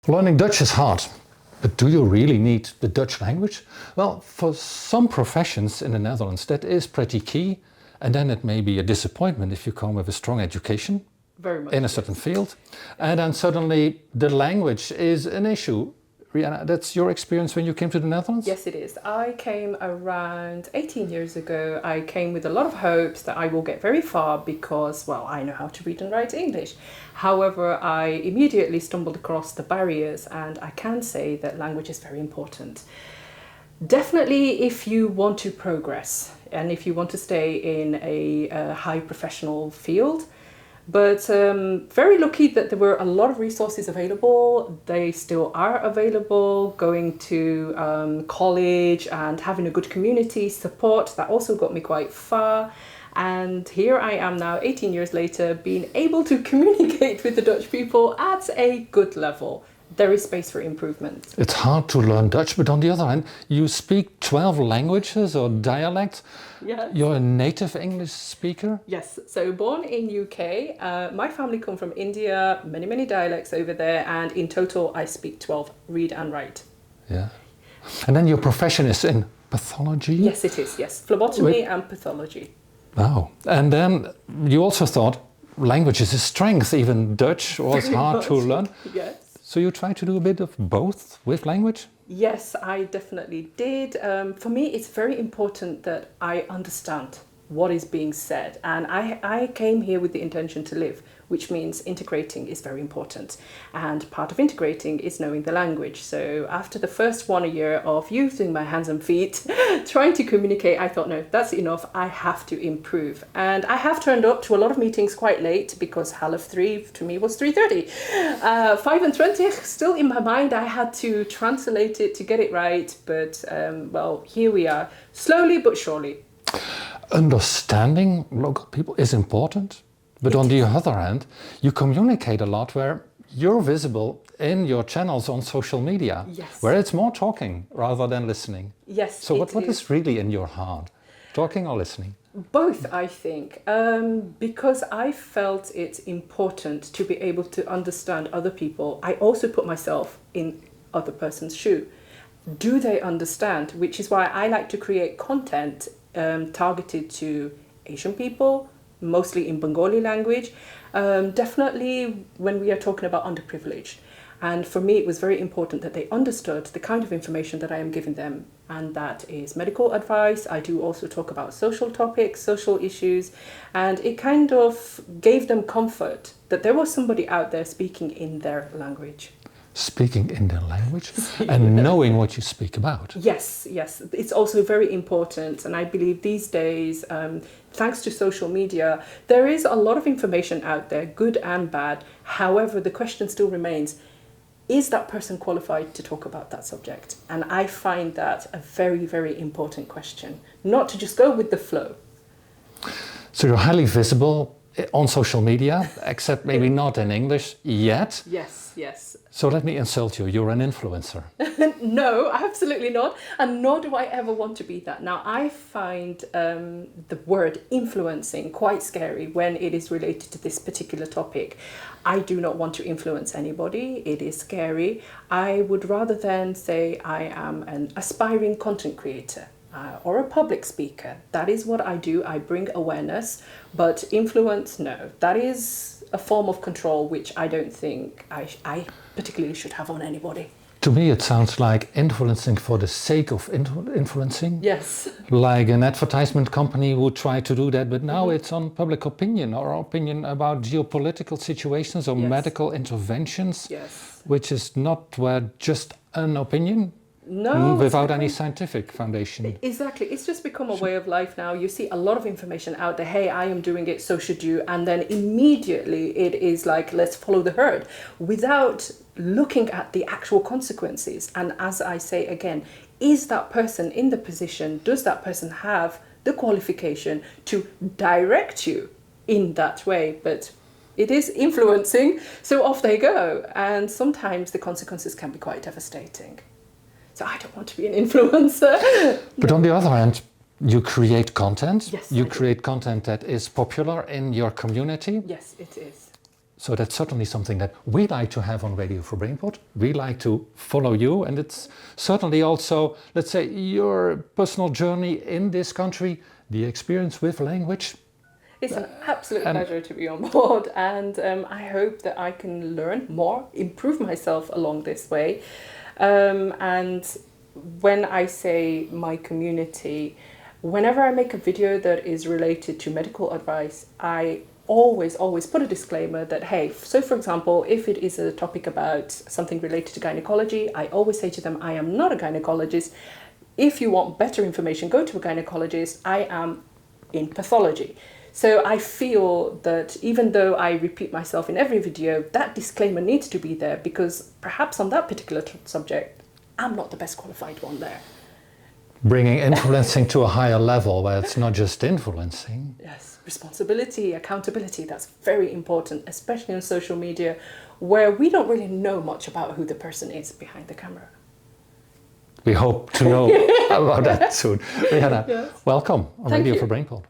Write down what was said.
Learning Dutch is hard, but do you really need the Dutch language? Well, for some professions in the Netherlands that is pretty key, and then it may be a disappointment if you come with a strong education in a certain field, and then suddenly the language is an issue. Riyana, that's your experience when you came to the Netherlands? Yes, it is. I came around 18 years ago. I came with a lot of hopes that I will get very far because, well, I know how to read and write English. However, I immediately stumbled across the barriers, and I can say that language is very important. Definitely if you want to progress and if you want to stay in a high professional field. But very lucky that there were a lot of resources available. They still are available. Going to college and having a good community support, that also got me quite far. And here I am now, 18 years later, being able to communicate with the Dutch people at a good level. There is space for improvement. It's hard to learn Dutch, but on the other hand, you speak 12 languages or dialects. Yes. You're a native English speaker? Yes, so born in UK. My family come from India, many dialects over there, and in total I speak 12, read and write. Yeah. And then your profession is in pathology? Yes, it is, yes. Phlebotomy and pathology. Wow. And then you also thought language is a strength, even Dutch was hard to learn. Yes. So you try to do a bit of both with language? Yes, I definitely did. For me, it's very important that I understand what is being said. And I came here with the intention to live, which means integrating is very important. And part of integrating is knowing the language. So after the first 1 year of using my hands and feet, trying to communicate, I thought, no, that's enough. I have to improve. And I have turned up to a lot of meetings quite late because 3:30 to me was 3:30. 25, still in my mind, I had to translate it to get it right. But well, here we are, slowly but surely. Understanding local people is important, but on the other hand, you communicate a lot where you're visible in your channels on social media, yes, where it's more talking rather than listening. Yes. So what is really in your heart, talking or listening? Both, I think, because I felt it's important to be able to understand other people. I also put myself in other person's shoe. Do they understand? Which is why I like to create content targeted to Asian people, mostly in Bengali language, definitely when we are talking about underprivileged. And for me, it was very important that they understood the kind of information that I am giving them. And that is medical advice. I do also talk about social topics, social issues, and it kind of gave them comfort that there was somebody out there speaking in their language. Speaking in their language and knowing what you speak about. Yes, yes. It's also very important. And I believe these days, thanks to social media, there is a lot of information out there, good and bad. However, the question still remains, is that person qualified to talk about that subject? And I find that a very important question, not to just go with the flow. So you're highly visible on social media, except maybe not in English yet. Yes. So let me insult you, you're an influencer. No, absolutely not. And nor do I ever want to be that. Now, I find the word influencing quite scary when it is related to this particular topic. I do not want to influence anybody. It is scary. I would rather than say I am an aspiring content creator. Or a public speaker. That is what I do. I bring awareness, but influence, no. That is a form of control which I don't think I particularly should have on anybody. To me, it sounds like influencing for the sake of influencing. Yes. Like an advertisement company would try to do that, but now it's on public opinion or opinion about geopolitical situations or medical interventions, which is not just an opinion. No, without any scientific foundation. Exactly. It's just become a way of life now. You see a lot of information out there. Hey, I am doing it, so should you. And then immediately it is like, let's follow the herd without looking at the actual consequences. And as I say again, is that person in the position, does that person have the qualification to direct you in that way? But it is influencing, so off they go. And sometimes the consequences can be quite devastating. So I don't want to be an influencer. But on the other hand, you create content. Yes, you create content that is popular in your community. Yes, it is. So that's certainly something that we like to have on Radio for BrainPod. We like to follow you, and it's certainly also, let's say, your personal journey in this country, the experience with language. It's an absolute pleasure to be on board, and I hope that I can learn more, improve myself along this way. And when I say my community, whenever I make a video that is related to medical advice, I always put a disclaimer that, hey, so for example, if it is a topic about something related to gynecology, I always say to them, I am not a gynecologist. If you want better information, go to a gynecologist. I am in pathology. So I feel that even though I repeat myself in every video, that disclaimer needs to be there, because perhaps on that particular subject, I'm not the best qualified one there. Bringing influencing to a higher level where it's not just influencing. Yes, responsibility, accountability, that's very important, especially on social media, where we don't really know much about who the person is behind the camera. We hope to know about that soon. Riyana, Yes. welcome on Thank Radio you. for BrainPod.